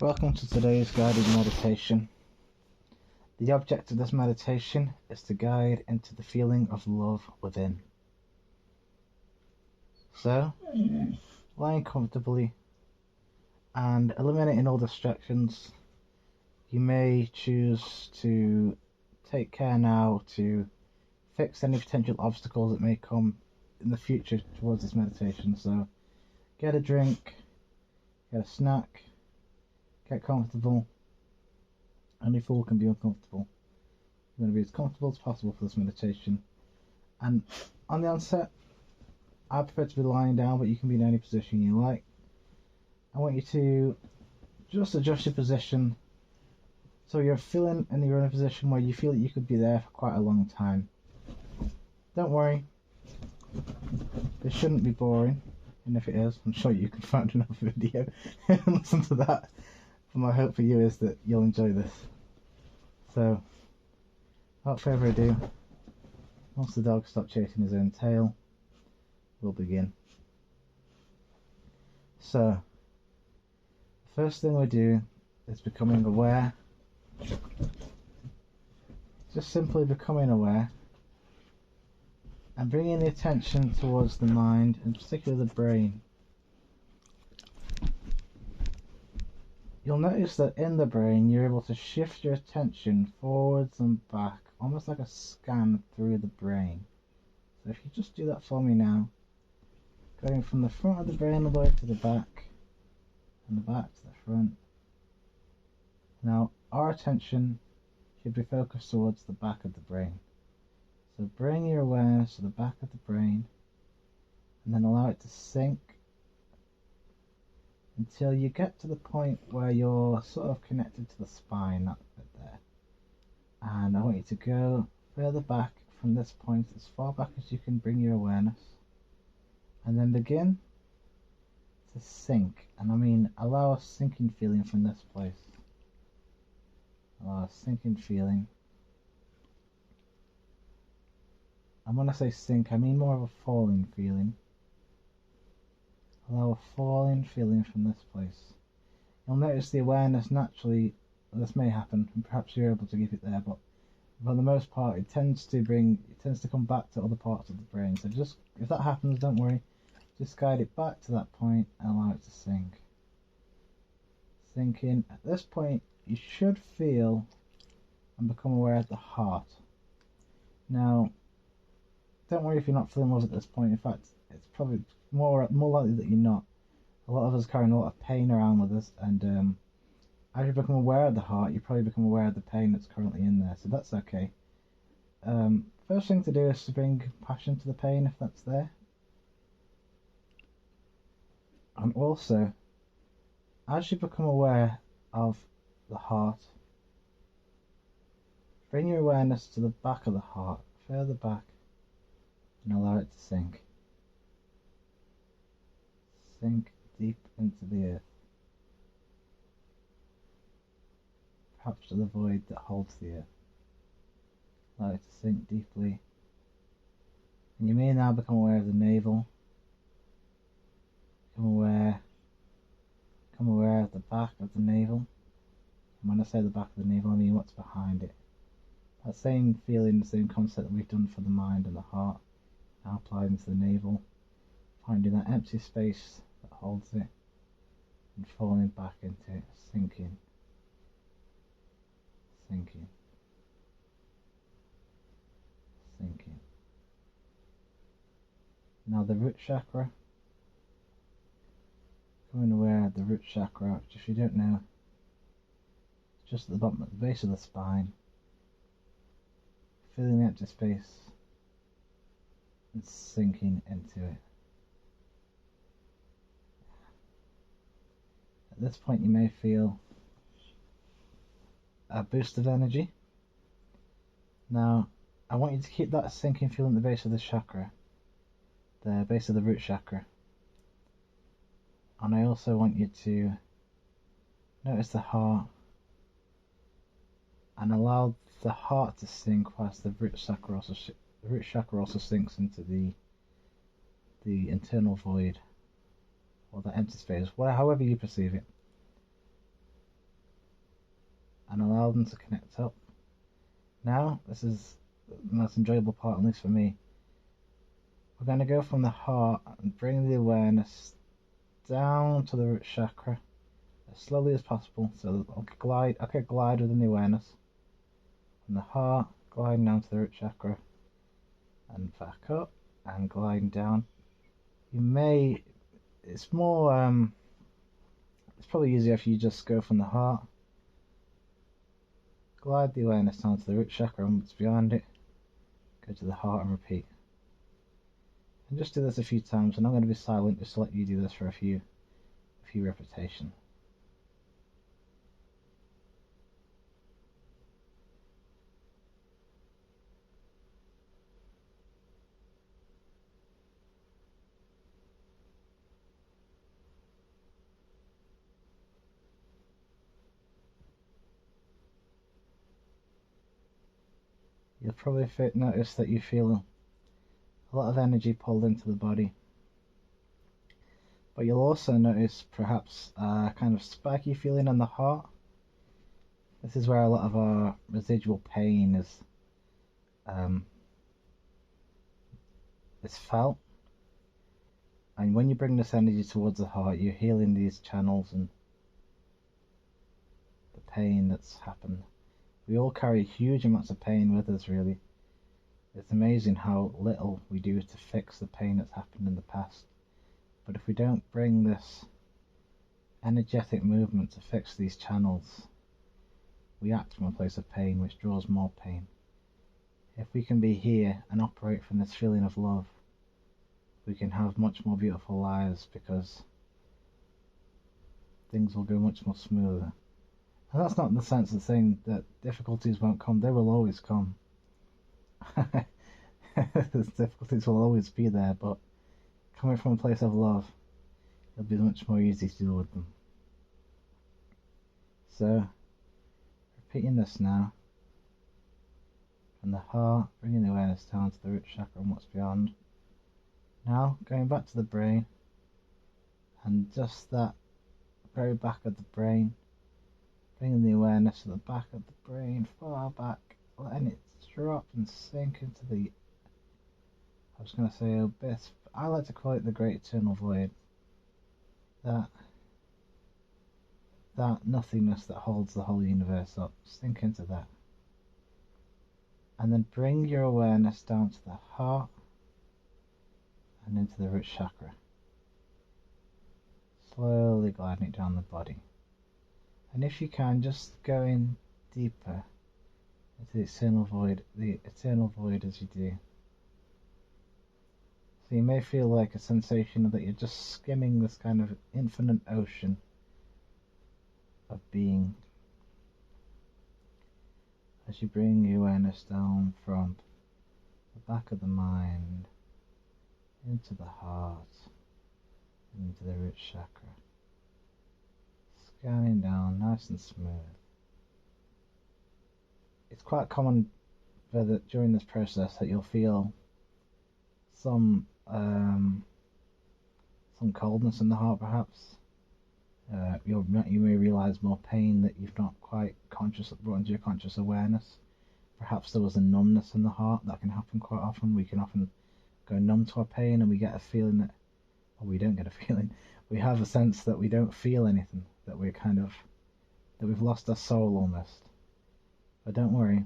Welcome to today's guided meditation. The object of this meditation is to guide into the feeling of love within. So, lying comfortably and eliminating all distractions, you may choose to take care now to fix any potential obstacles that may come in the future towards this meditation. So, get a drink, get a snack, get comfortable. Only fool can be uncomfortable. You're going to be as comfortable as possible for this meditation. And on the onset, I prefer to be lying down, but you can be in any position you like. I want you to just adjust your position so you're feeling and you're in a position where you feel that you could be there for quite a long time. Don't worry, this shouldn't be boring, and if it is, I'm sure you can find another video and listen to that. But my hope for you is that you'll enjoy this. So, without further ado, once the dog stops chasing his own tail, we'll begin. So, the first thing we do is becoming aware. Just simply becoming aware and bringing the attention towards the mind, and particularly the brain. You'll notice that in the brain you're able to shift your attention forwards and back, almost like a scan through the brain. So if you just do that for me now, going from the front of the brain all the way to the back, and the back to the front. Now our attention should be focused towards the back of the brain. So bring your awareness to the back of the brain, and then allow it to sink until you get to the point where you're sort of connected to the spine, that bit there. And I want you to go further back from this point, as far back as you can bring your awareness, and then begin to sink. And I mean, allow a sinking feeling from this place. Allow a sinking feeling. And when I say sink, I mean more of a falling feeling. Allow a falling feeling from this place. You'll notice the awareness naturally, this may happen, and perhaps you're able to keep it there, but for the most part it tends to come back to other parts of the brain. So just, if that happens, don't worry, just guide it back to that point and allow it to sink. Sink in. At this point you should feel and become aware of the heart. Now don't worry if you're not feeling love at this point. In fact, it's probably more likely that you're not. A lot of us carry a lot of pain around with us, and as you become aware of the heart, you probably become aware of the pain that's currently in there, so that's okay. First thing to do is to bring compassion to the pain if that's there. And also, as you become aware of the heart, bring your awareness to the back of the heart, further back, and allow it to sink. Sink deep into the earth, perhaps to the void that holds the earth. Allow it to sink deeply. And you may now become aware of the navel. Become aware of the back of the navel. And when I say the back of the navel, I mean what's behind it. That same feeling, the same concept that we've done for the mind and the heart, now applied into the navel, finding that empty space that holds it and falling back into it, sinking, sinking, sinking. Now the root chakra, becoming aware of the root chakra, which if you don't know, it's just at the bottom, at the base of the spine, feeling the empty space and sinking into it. At this point you may feel a boost of energy. Now I want you to keep that sinking feeling at the base of the chakra, the base of the root chakra. And I also want you to notice the heart and allow the heart to sink whilst the root chakra also sinks into the internal void, or the empty space, however you perceive it. and allow them to connect up. Now, this is the most enjoyable part, at least for me. We're going to go from the heart and bring the awareness down to the root chakra as slowly as possible. So I'll glide within the awareness from the heart, gliding down to the root chakra, and back up and gliding down. It's probably easier if you just go from the heart, glide the awareness down to the root chakra and what's beyond it, go to the heart and repeat. And just do this a few times, and I'm going to be silent just to let you do this for a few repetitions. You'll probably notice that you feel a lot of energy pulled into the body. But you'll also notice perhaps a kind of spiky feeling in the heart. This is where a lot of our residual pain is felt. And when you bring this energy towards the heart, you're healing these channels and the pain that's happened. We all carry huge amounts of pain with us, really. It's amazing how little we do to fix the pain that's happened in the past. But if we don't bring this energetic movement to fix these channels, we act from a place of pain, which draws more pain. If we can be here and operate from this feeling of love, we can have much more beautiful lives, because things will go much more smoother. And that's not in the sense of saying that difficulties won't come. They will always come. Difficulties will always be there, but coming from a place of love, it'll be much more easy to deal with them. So, repeating this now, from the heart, bringing the awareness down to the root chakra and what's beyond. Now, going back to the brain, and just that very back of the brain, bringing the awareness to the back of the brain, far back, letting it drop and sink into the, I was going to say abyss, but I like to call it the great eternal void. That nothingness that holds the whole universe up. Sink into that. And then bring your awareness down to the heart and into the root chakra. Slowly gliding it down the body. And if you can, just go in deeper into the eternal void as you do. So you may feel like a sensation that you're just skimming this kind of infinite ocean of being, as you bring your awareness down from the back of the mind into the heart and into the root chakra, scanning down nice and smooth. It's quite common during this process that you'll feel some coldness in the heart, perhaps. You may realize more pain that you've not quite brought into your conscious awareness. Perhaps there was a numbness in the heart. That can happen quite often. We can often go numb to our pain, and we get a feeling that, or we don't get a feeling, we have a sense that we don't feel anything, that we've lost our soul almost. But don't worry.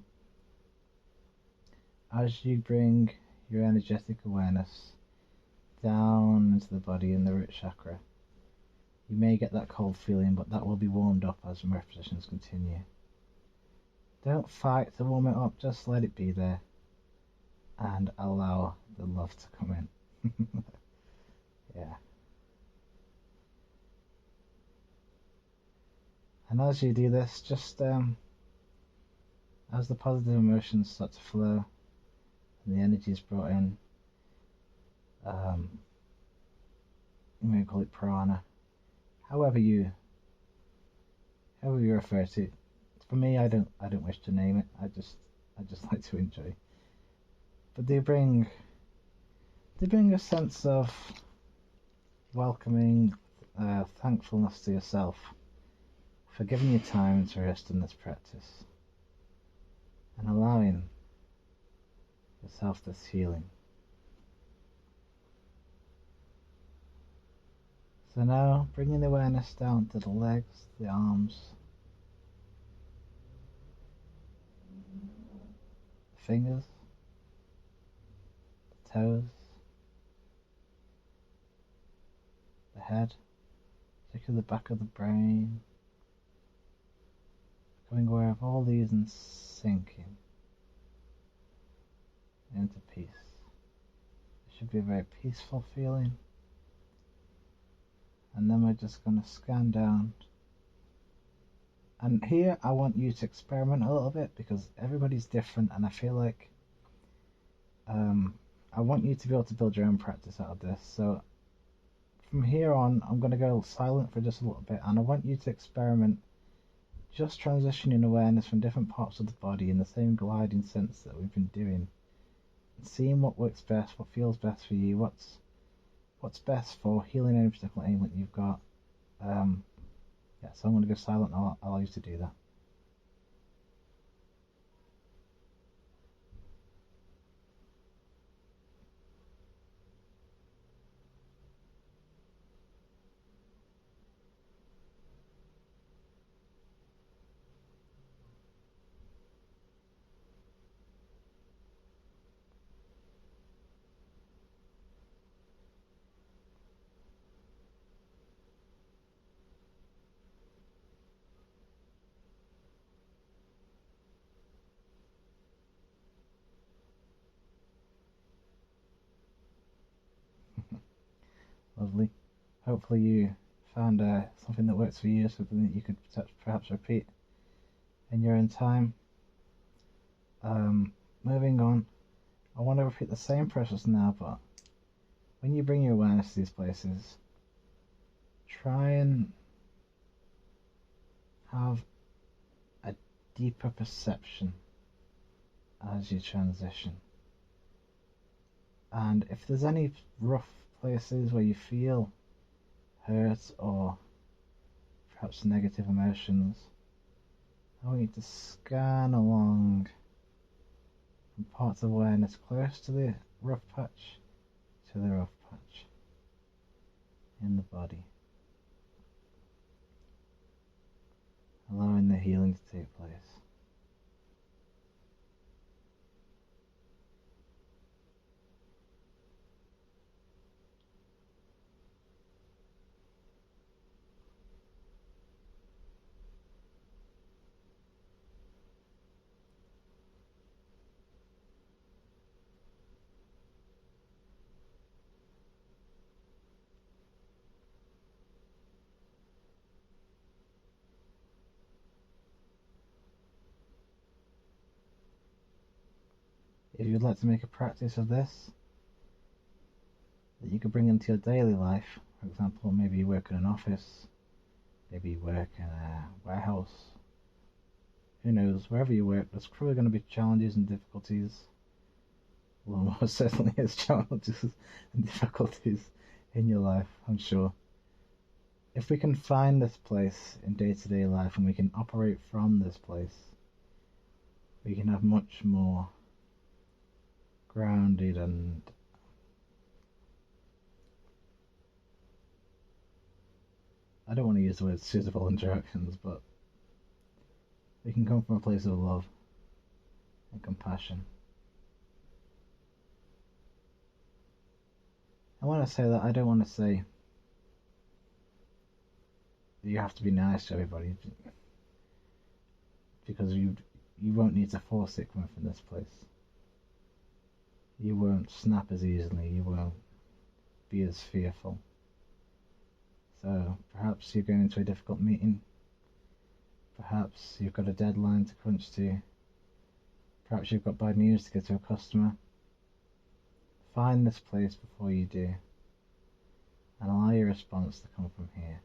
As you bring your energetic awareness down into the body in the root chakra, you may get that cold feeling, but that will be warmed up as repetitions continue. Don't fight to warm it up, just let it be there and allow the love to come in. Yeah. And as you do this, just as the positive emotions start to flow and the energy is brought in, you may call it prana, however you refer to it. For me, I don't wish to name it. I just like to enjoy. But they bring a sense of welcoming, thankfulness to yourself for giving you time to rest in this practice and allowing yourself this healing. So now bringing the awareness down to the legs, the arms, the fingers, the toes, the head, particularly the back of the brain, becoming aware of all these and sinking into peace. It should be a very peaceful feeling. And then we're just going to scan down. And here I want you to experiment a little bit because everybody's different, and I feel like I want you to be able to build your own practice out of this. So from here on, I'm going to go silent for just a little bit, and I want you to experiment just transitioning awareness from different parts of the body in the same gliding sense that we've been doing, and seeing what works best, what feels best for you, what's best for healing any particular ailment you've got. Yeah, so I'm going to go silent and I'll allow you to do that. Lovely. Hopefully you found something that works for you, something that you could perhaps repeat in your own time. Moving on, I want to repeat the same process now, but when you bring your awareness to these places, try and have a deeper perception as you transition. And if there's any rough places where you feel hurt or perhaps negative emotions, I want you to scan along from parts of awareness close to the rough patch to the rough patch in the body, allowing the healing to take place. If you'd like to make a practice of this that you could bring into your daily life, for example, maybe you work in an office, maybe you work in a warehouse, who knows, wherever you work, there's probably going to be challenges and difficulties. Well, most certainly is challenges and difficulties in your life, I'm sure. If we can find this place in day-to-day life and we can operate from this place, we can have much more grounded and I don't want to use the word suitable interactions, but we can come from a place of love and compassion. And when I say that, I don't want to say that you have to be nice to everybody, because you won't need to force it coming from this place. You won't snap as easily, you won't be as fearful. So perhaps you're going into a difficult meeting, perhaps you've got a deadline to crunch to, perhaps you've got bad news to get to a customer. Find this place before you do, and allow your response to come from here,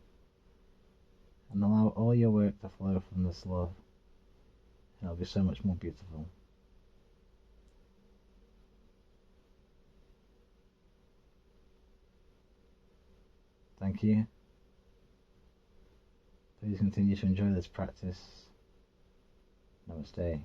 and allow all your work to flow from this love, and it'll be so much more beautiful. Thank you. Please continue to enjoy this practice. Namaste.